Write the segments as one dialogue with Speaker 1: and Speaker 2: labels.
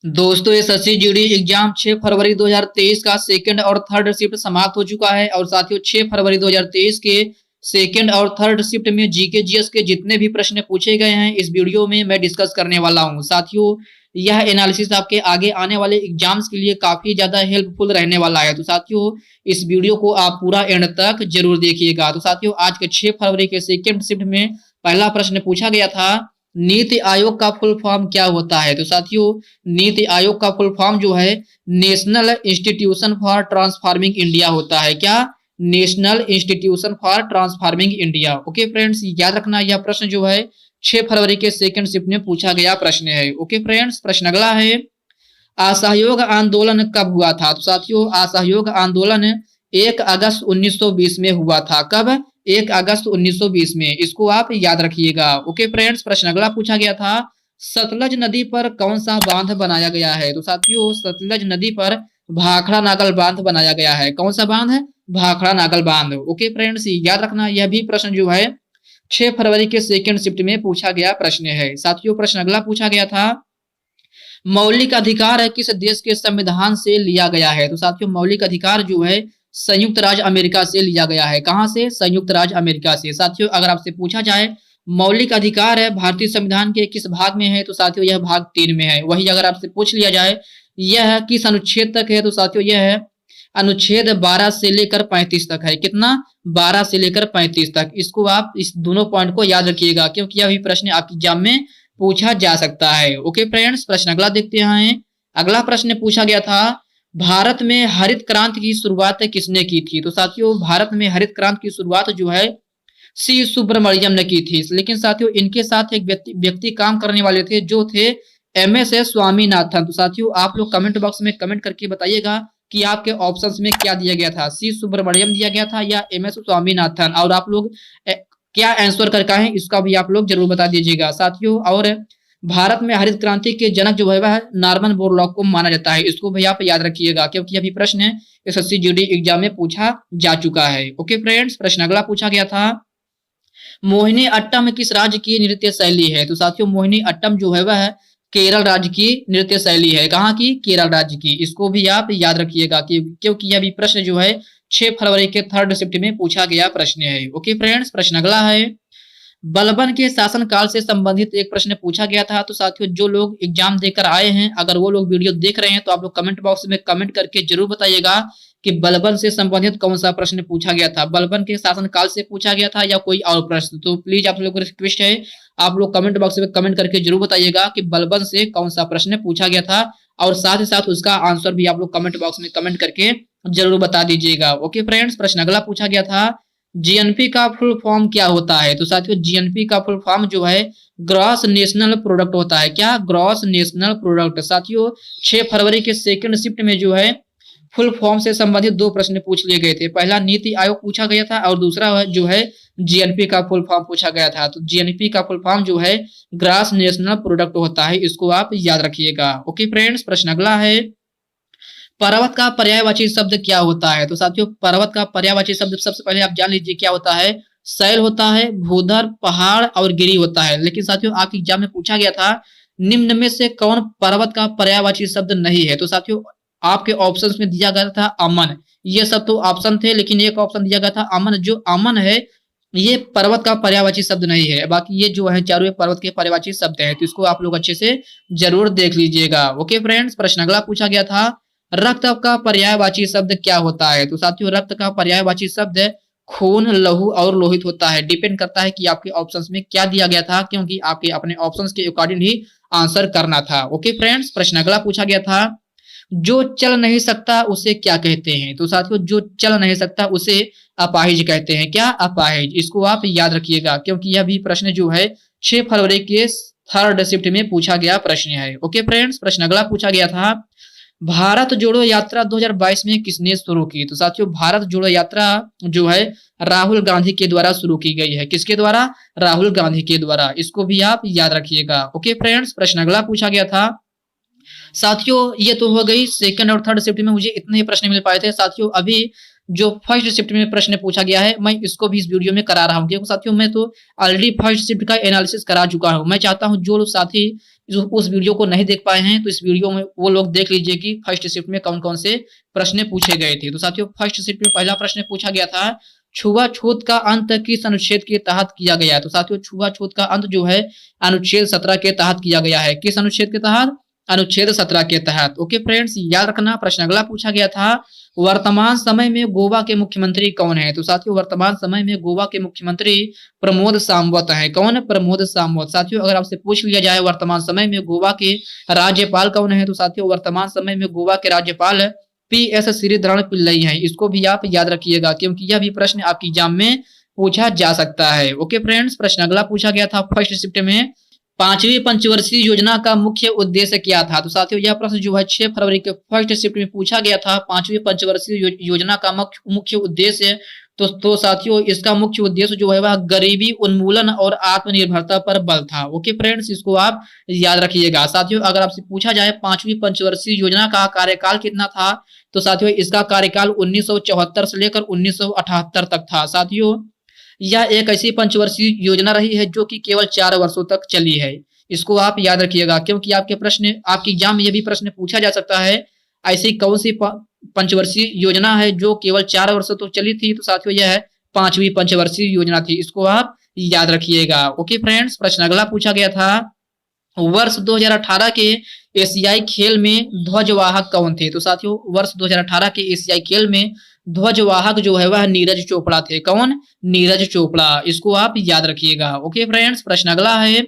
Speaker 1: दोस्तों SSC GD exam 6 फरवरी 2023 का second और थर्ड शिफ्ट समाप्त हो चुका है। और साथियों 6 फरवरी 2023 के सेकंड और थर्ड शिफ्ट में जीके जीएस के जितने भी प्रश्न पूछे गए हैं इस वीडियो में मैं डिस्कस करने वाला हूं। साथियों यह एनालिसिस आपके आगे आने वाले एग्जाम्स के लिए काफी ज्यादा हेल्पफुल रहने वाला है। तो साथियों इस वीडियो को आप पूरा एंड तक जरूर देखिएगा। तो साथियों आज के 6 फरवरी के सेकंड शिफ्ट में पहला प्रश्न पूछा गया था, नीति आयोग का फुल फॉर्म क्या होता है। तो साथियों नीति आयोग का फुल फॉर्म जो है national institution for transforming India होता है। क्या? National institution for transforming India. Okay friends, याद रखना यह प्रश्न जो है 6 फरवरी के सेकंड शिफ्ट में पूछा गया प्रश्न है। ओके फ्रेंड्स, प्रश्न अगला है, असहयोग आंदोलन कब हुआ था। तो साथियों असहयोग आंदोलन 1 अगस्त 1920 में हुआ था। कब? 1 अगस्त 1920 में। इसको आप याद रखिएगा। ओके फ्रेंड्स, प्रश्न अगला पूछा गया था, सतलज नदी पर कौन सा बांध बनाया गया है। तो साथियों सतलज नदी पर भाखड़ा नागल बांध बनाया गया है। कौन सा बांध है? भाखड़ा नागल बांध। ओके फ्रेंड्स, याद रखना यह भी प्रश्न जो है 6 फरवरी के सेकंड शिफ्ट में पूछा गया प्रश्न है। साथियों प्रश्न अगला पूछा गया था, मौलिक अधिकार है किस देश के संविधान से लिया गया है। तो साथियों मौलिक अधिकार जो है संयुक्त राज्य अमेरिका से लिया गया है। कहां से? संयुक्त राज्य अमेरिका से। साथियों अगर आपसे पूछा जाए मौलिक अधिकार है भारतीय संविधान के किस भाग में है, तो साथियों यह भाग 3 में है। वही अगर आपसे पूछ लिया जाए यह किस अनुच्छेद तक है, तो साथियों यह है अनुच्छेद 12 से लेकर 35 तक है। कितना? 12 से लेकर 35 तक। इसको आप इस दोनों पॉइंट को याद रखिएगा क्योंकि यह भी प्रश्न आपकी एग्जाम में पूछा जा सकता है। ओके फ्रेंड्स, प्रश्न अगला देखते हैं। अगला प्रश्न पूछा गया था, भारत में हरित क्रांति की शुरुआत किसने की थी। तो साथियों भारत में हरित क्रांति की शुरुआत जो है सी सुब्रमण्यम ने की थी। लेकिन साथियों इनके साथ एक व्यक्ति काम करने वाले थे जो थे एमएस स्वामीनाथन। तो साथियों आप लोग कमेंट बॉक्स में कमेंट करके बताइएगा कि आपके ऑप्शंस में क्या दिया गया था, सी सुब्रमण्यम दिया गया था या एमएस स्वामीनाथन। और आप लोग क्या आंसर करके आए इसका भी आप लोग जरूर बता दीजिएगा साथियों। और भारत में हरित क्रांति के जनक जो है वह नॉर्मन बोरलॉग को माना जाता है। इसको भी आप याद रखिएगा क्योंकि अभी प्रश्न एसएससी जीडी एग्जाम में पूछा जा चुका है। ओके फ्रेंड्स, प्रश्न अगला पूछा गया था, मोहिनी अट्टम किस राज्य की नृत्य शैली है। तो साथियों मोहिनी अट्टम जो है वह केरल राज्य की नृत्य शैली है। कहाँ की? केरल राज्य की। इसको भी आप याद रखिएगा क्योंकि यह भी प्रश्न जो है 6 फरवरी के थर्ड शिफ्ट में पूछा गया प्रश्न है। ओके फ्रेंड्स, प्रश्न अगला है, बलबन के शासनकाल से संबंधित एक प्रश्न पूछा गया था। तो साथियों जो लोग एग्जाम देकर आए हैं अगर वो लोग वीडियो देख रहे हैं तो आप लोग कमेंट बॉक्स में कमेंट करके जरूर बताइएगा कि बलबन से संबंधित कौन सा प्रश्न पूछा गया था। बलबन के शासनकाल से पूछा गया था या कोई और प्रश्न। तो प्लीज आप लोगों को रिक्वेस्ट है आप लोग कमेंट बॉक्स में कमेंट करके जरूर बताइएगा कि बलबन से कौन सा प्रश्न पूछा गया था और साथ ही साथ उसका आंसर भी आप लोग कमेंट बॉक्स में कमेंट करके जरूर बता दीजिएगा। ओके फ्रेंड्स, प्रश्न अगला पूछा गया था, जीएनपी का फुल फॉर्म क्या होता है। तो साथियों जीएनपी का फुल फॉर्म जो है ग्रॉस नेशनल प्रोडक्ट होता है। क्या? Gross national product. साथियों 6 फरवरी के सेकंड शिफ्ट में जो है फुल फॉर्म से संबंधित 2 प्रश्न पूछ लिए गए थे। पहला नीति आयोग पूछा गया था और दूसरा जो है जीएनपी का फुल फॉर्म पूछा गया था। तो जीएनपी का फुल फॉर्म जो है ग्रॉस नेशनल प्रोडक्ट होता है। इसको आप याद रखिएगा। ओके फ्रेंड्स, प्रश्न अगला है, पर्वत का पर्यायवाची शब्द क्या होता है। तो साथियों पर्वत का पर्यायवाची शब्द सबसे पहले आप जान लीजिए क्या होता है, शैल होता है, भूधर, पहाड़ और गिरी होता है। लेकिन साथियों आपके एग्जाम में पूछा गया था निम्न में से कौन पर्वत का पर्यायवाची शब्द नहीं है। तो साथियों आपके ऑप्शंस में दिया गया था अमन। ये सब तो ऑप्शन थे लेकिन एक ऑप्शन दिया गया था अमन। जो अमन है ये पर्वत का पर्यायवाची शब्द नहीं है। बाकी ये जो है चारों पर्वत के पर्यायवाची शब्द है। तो इसको आप लोग अच्छे से जरूर देख लीजिएगा। ओके फ्रेंड्स, प्रश्न अगला पूछा गया था, रक्त का पर्यायवाची शब्द क्या होता है। तो साथियों रक्त का पर्यायवाची शब्द खून, लहू और लोहित होता है। डिपेंड करता है कि आपके ऑप्शंस में क्या दिया गया था क्योंकि आपके अपने ऑप्शंस के अकॉर्डिंग ही आंसर करना था। ओके फ्रेंड्स, प्रश्न अगला पूछा गया था, जो चल नहीं सकता उसे क्या कहते हैं। तो साथियों जो चल नहीं सकता उसे अपाहिज कहते हैं। क्या? अपाहिज। इसको आप याद रखिएगा क्योंकि यह भी प्रश्न जो है 6 फरवरी के थर्ड शिफ्ट में पूछा गया प्रश्न है। ओके फ्रेंड्स, प्रश्न अगला पूछा गया था, भारत जोड़ो यात्रा 2022 में किसने शुरू की। तो साथियों भारत जोड़ो यात्रा जो है राहुल गांधी के द्वारा शुरू की गई है। किसके द्वारा? राहुल गांधी के द्वारा। इसको भी आप याद रखिएगा। ओके फ्रेंड्स, प्रश्न अगला पूछा गया था, साथियों ये तो हो गई सेकंड और थर्ड शिफ्ट में मुझे इतने ही प्रश्न मिल पाए थे। साथियों अभी जो फर्स्ट शिफ्ट में प्रश्न पूछा गया है मैं इसको भी इस वीडियो में करा रहा हूँ क्योंकि साथियों मैं तो ऑलरेडी फर्स्ट शिफ्ट का एनालिसिस करा चुका हूँ। मैं चाहता हूँ जो लोग साथी जो उस वीडियो को नहीं देख पाए हैं तो इस वीडियो में वो लोग देख लीजिए कि फर्स्ट शिफ्ट में कौन कौन से प्रश्न पूछे गए थे। तो साथियों फर्स्ट शिफ्ट में पहला प्रश्न पूछा गया था, छुआछूत का अंत किस अनुच्छेद के तहत किया गया है। तो साथियों छुआछूत का अंत जो है अनुच्छेद 17 के तहत किया गया है। किस अनुच्छेद के तहत? अनुच्छेद 17 के तहत। ओके फ्रेंड्स, याद रखना। प्रश्न अगला पूछा गया था, वर्तमान समय में गोवा के मुख्यमंत्री कौन है। तो साथियों वर्तमान समय में गोवा के मुख्यमंत्री प्रमोद सावंत है। कौन? प्रमोद सावंत। साथियों अगर आपसे पूछ लिया जाए वर्तमान समय में गोवा के राज्यपाल कौन है, तो साथियों वर्तमान समय में गोवा के राज्यपाल PS श्रीधरन पिल्लई है। इसको भी आप याद रखिएगा क्योंकि यह भी प्रश्न आपकी एग्जाम में पूछा जा सकता है। ओके फ्रेंड्स, प्रश्न अगला पूछा गया था फर्स्ट शिफ्ट में, पांचवी पंचवर्षीय योजना का मुख्य उद्देश्य क्या था। तो साथियों यह प्रश्न जो है 6 फरवरी के फर्स्ट शिफ्ट में पूछा गया था। पांचवी पंचवर्षीय योजना का मुख्य उद्देश्य तो साथियों इसका मुख्य उद्देश्य जो है वह गरीबी उन्मूलन और आत्मनिर्भरता पर बल था। ओके फ्रेंड्स, इसको आप याद रखिएगा। साथियों अगर आपसे पूछा जाए पांचवी पंचवर्षीय योजना का कार्यकाल कितना था, तो साथियों इसका कार्यकाल 1974 से लेकर 1978 तक था। साथियों यह एक ऐसी पंचवर्षीय योजना रही है जो कि केवल 4 वर्षों तक चली है। इसको आप याद रखिएगा क्योंकि आपके एग्जाम में यह भी प्रश्न पूछा जा सकता है, ऐसी कौन सी पंचवर्षीय योजना है जो केवल 4 वर्षों तक चली थी। तो साथियों यह है पांचवी पंचवर्षीय योजना थी। इसको आप याद रखिएगा। ओके फ्रेंड्स, प्रश्न अगला पूछा गया था, वर्ष 2018 के एशियाई खेल में ध्वजवाहक कौन थे। तो साथियों वर्ष 2018 के एशियाई खेल में ध्वजवाहक जो है वह नीरज चोपड़ा थे। कौन? नीरज चोपड़ा। इसको आप याद रखिएगा। ओके फ्रेंड्स, प्रश्न अगला है,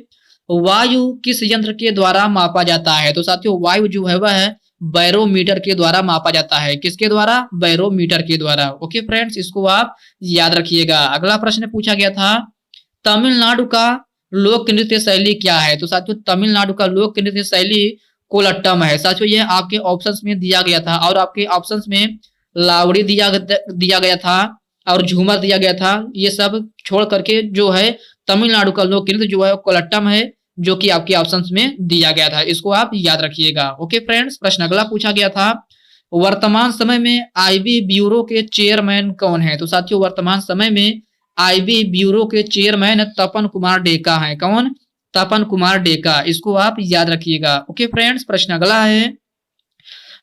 Speaker 1: वायु किस यंत्र के द्वारा मापा जाता है। तो साथियों वायु जो है वह बैरोमीटर के द्वारा मापा जाता है। किसके द्वारा? बैरोमीटर के द्वारा। ओके फ्रेंड्स, इसको आप याद रखिएगा। अगला प्रश्न पूछा गया था, तमिलनाडु का लोक नृत्य शैली क्या है। तो साथियों तमिलनाडु का लोक नृत्य शैली कोलट्टम है। साथियों यह आपके ऑप्शंस में दिया गया था और आपके ऑप्शंस में लावड़ी दिया गया था और झूमर दिया गया था। ये सब छोड़ करके जो है तमिलनाडु का लोक नृत्य जो है कोलट्टम है, जो कि आपके ऑप्शंस में दिया गया था। इसको आप याद रखिएगा। ओके फ्रेंड्स, प्रश्न अगला पूछा गया था, वर्तमान समय में आईबी ब्यूरो के चेयरमैन कौन है। तो साथियों वर्तमान समय में आईबी ब्यूरो के चेयरमैन तपन कुमार डेका है। कौन? तपन कुमार डेका। इसको आप याद रखिएगा। ओके फ्रेंड्स, प्रश्न अगला है,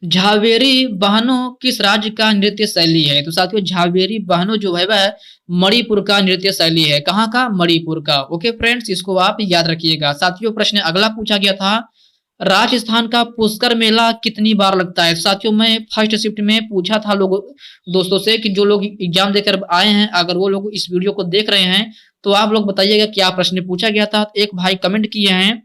Speaker 1: झावेरी बहनों किस राज्य का नृत्य शैली है। तो साथियों झावेरी बहनों जो है वह मणिपुर का नृत्य शैली है। कहाँ का? मणिपुर का। ओके फ्रेंड्स, इसको आप याद रखिएगा। साथियों प्रश्न अगला पूछा गया था, राजस्थान का पुष्कर मेला कितनी बार लगता है। साथियों मैं फर्स्ट शिफ्ट में पूछा था लोगों दोस्तों से कि जो लोग एग्जाम देकर आए हैं अगर वो लोग इस वीडियो को देख रहे हैं तो आप लोग बताइएगा क्या प्रश्न पूछा गया था। एक भाई कमेंट किए हैं,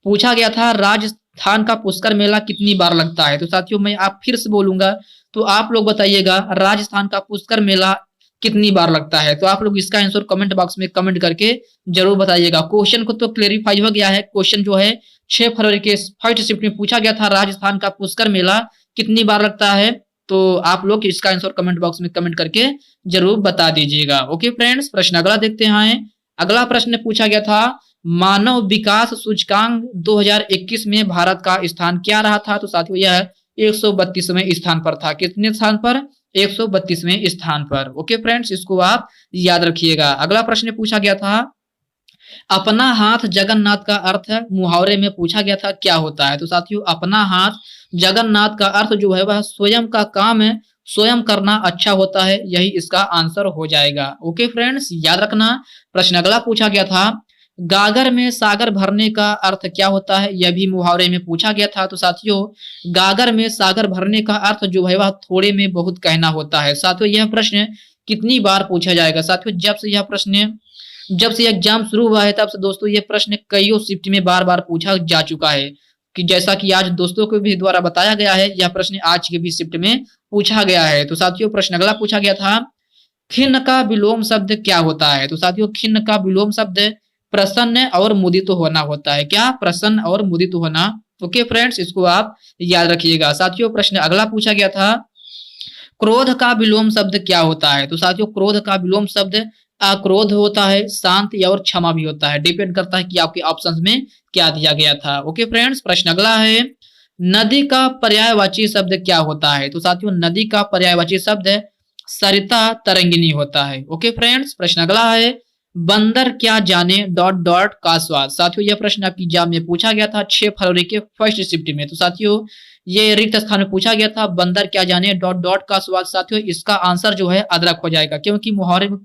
Speaker 1: पूछा गया था राजस्थान का पुष्कर मेला कितनी बार लगता है। तो साथियों मैं आप फिर से बोलूंगा तो आप लोग बताइएगा राजस्थान का पुष्कर मेला कितनी बार लगता है। तो आप लोग इसका आंसर कमेंट बॉक्स में कमेंट करके जरूर बताइएगा। क्वेश्चन को तो क्लेरिफाई हो गया है। क्वेश्चन जो है 6 फरवरी के फर्स्ट शिफ्ट में पूछा गया था राजस्थान का पुष्कर मेला कितनी बार लगता है। तो आप लोग इसका आंसर कमेंट बॉक्स में कमेंट करके जरूर बता दीजिएगा। ओके फ्रेंड्स, प्रश्न अगला देखते हैं। अगला प्रश्न पूछा गया था, मानव विकास सूचकांक 2021 में भारत का स्थान क्या रहा था। तो साथियों यह 132वें स्थान पर था। कितने स्थान पर? 132वें स्थान पर। ओके फ्रेंड्स, इसको आप याद रखिएगा। अगला प्रश्न पूछा गया था, अपना हाथ जगन्नाथ का अर्थ मुहावरे में पूछा गया था क्या होता है। तो साथियों अपना हाथ जगन्नाथ का अर्थ जो है वह स्वयं का काम है, स्वयं करना अच्छा होता है, यही इसका आंसर हो जाएगा। ओके फ्रेंड्स, याद रखना। प्रश्न अगला पूछा गया था, गागर में सागर भरने का अर्थ क्या होता है। यह भी मुहावरे में पूछा गया था। तो साथियों गागर में सागर भरने का अर्थ जो है वह थोड़े में बहुत कहना होता है। साथियों यह प्रश्न कितनी बार पूछा जाएगा। साथियों जब से एग्जाम शुरू हुआ है तब से दोस्तों ये प्रश्न कईयों शिफ्ट में बार बार पूछा जा चुका है कि जैसा कि आज दोस्तों को भी द्वारा बताया गया है, यह प्रश्न आज के भी शिफ्ट में पूछा गया है। तो साथियों प्रश्न अगला पूछा गया था, खिन्न का विलोम शब्द क्या होता है। तो साथियों खिन्न का विलोम शब्द प्रसन्न और मुदित होना होता है। क्या? प्रसन्न और मुदित होना। ओके फ्रेंड्स, इसको आप याद रखिएगा। साथियों प्रश्न अगला पूछा गया था, क्रोध का विलोम शब्द क्या होता है। तो साथियों क्रोध का विलोम शब्द अक्रोध होता है, शांति और क्षमा भी होता है। डिपेंड करता है कि आपके ऑप्शंस में क्या दिया गया था। ओके फ्रेंड्स, प्रश्न अगला है, नदी का पर्यायवाची शब्द क्या होता है। तो साथियों नदी का पर्यायवाची शब्द सरिता तरंगिनी होता है। ओके फ्रेंड्स, प्रश्न अगला है, बंदर क्या जाने डॉट डॉट का स्वाद। साथियों यह प्रश्न आपकी एग्जाम में पूछा गया था 6 फरवरी के फर्स्ट शिफ्ट में। तो साथियों ये रिक्त स्थान में पूछा गया था, बंदर क्या जाने डॉट डॉट का स्वाद। साथियों इसका आंसर जो है अदरक हो जाएगा, क्योंकि मुहावरे में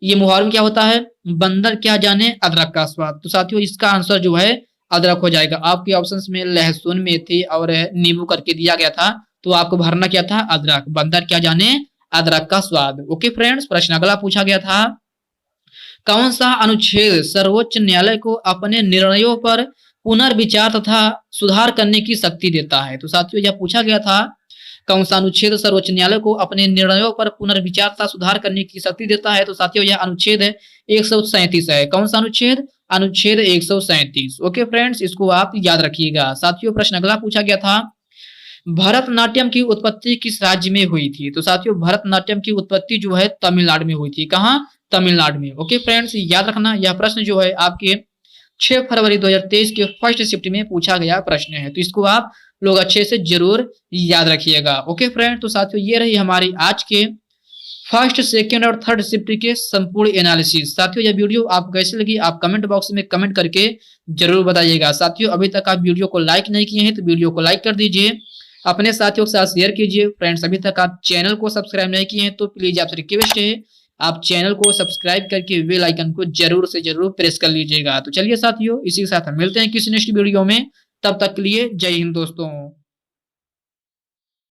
Speaker 1: ये मुहावरे में क्या होता है, बंदर क्या जाने अदरक का स्वाद। तो साथियों इसका आंसर जो है अदरक हो जाएगा। आपके ऑप्शंस में लहसुन, मेथी और नींबू करके दिया गया था, तो आपको भरना क्या था, अदरक। बंदर क्या जाने अदरक का स्वाद। ओके फ्रेंड्स, प्रश्न अगला पूछा गया था, कौन सा अनुच्छेद सर्वोच्च न्यायालय को अपने निर्णयों पर पुनर्विचार तथा सुधार करने की शक्ति देता है। तो साथियों यह पूछा गया था, कौन सा अनुच्छेद सर्वोच्च न्यायालय को अपने निर्णयों पर पुनर्विचार तथा सुधार करने की शक्ति देता है। तो साथियों यह अनुच्छेद 137 है। कौन सा अनुच्छेद, अनुच्छेद 137। ओके फ्रेंड्स, इसको आप याद रखिएगा। साथियों प्रश्न अगला पूछा गया था, भरतनाट्यम की उत्पत्ति किस राज्य में हुई थी। तो साथियों भरतनाट्यम की उत्पत्ति जो है तमिलनाडु में हुई थी। कहाँ, तमिलनाडु में। ओके फ्रेंड्स, याद रखना यह प्रश्न जो है आपके 6 फरवरी 2023 के फर्स्ट शिफ्ट में पूछा गया प्रश्न है, तो इसको आप लोग अच्छे से जरूर याद रखिएगा। ओके फ्रेंड, तो साथियों ये रही हमारी आज के फर्स्ट, सेकंड और थर्ड शिफ्ट के संपूर्ण एनालिसिस। साथियों यह वीडियो आपको कैसी लगी आप कमेंट बॉक्स में कमेंट करके जरूर बताइएगा। साथियों अभी तक आप वीडियो को लाइक नहीं किए हैं तो वीडियो को लाइक कर दीजिए, अपने साथियों के साथ शेयर कीजिए। फ्रेंड्स अभी तक आप चैनल को सब्सक्राइब नहीं किए हैं तो प्लीज आपसे रिक्वेस्ट है आप चैनल को सब्सक्राइब करके बेल आइकन को जरूर से जरूर प्रेस कर लीजिएगा। तो चलिए साथियों इसी के साथ हम मिलते हैं किसी नेक्स्ट वीडियो में, तब तक के लिए जय हिंद दोस्तों।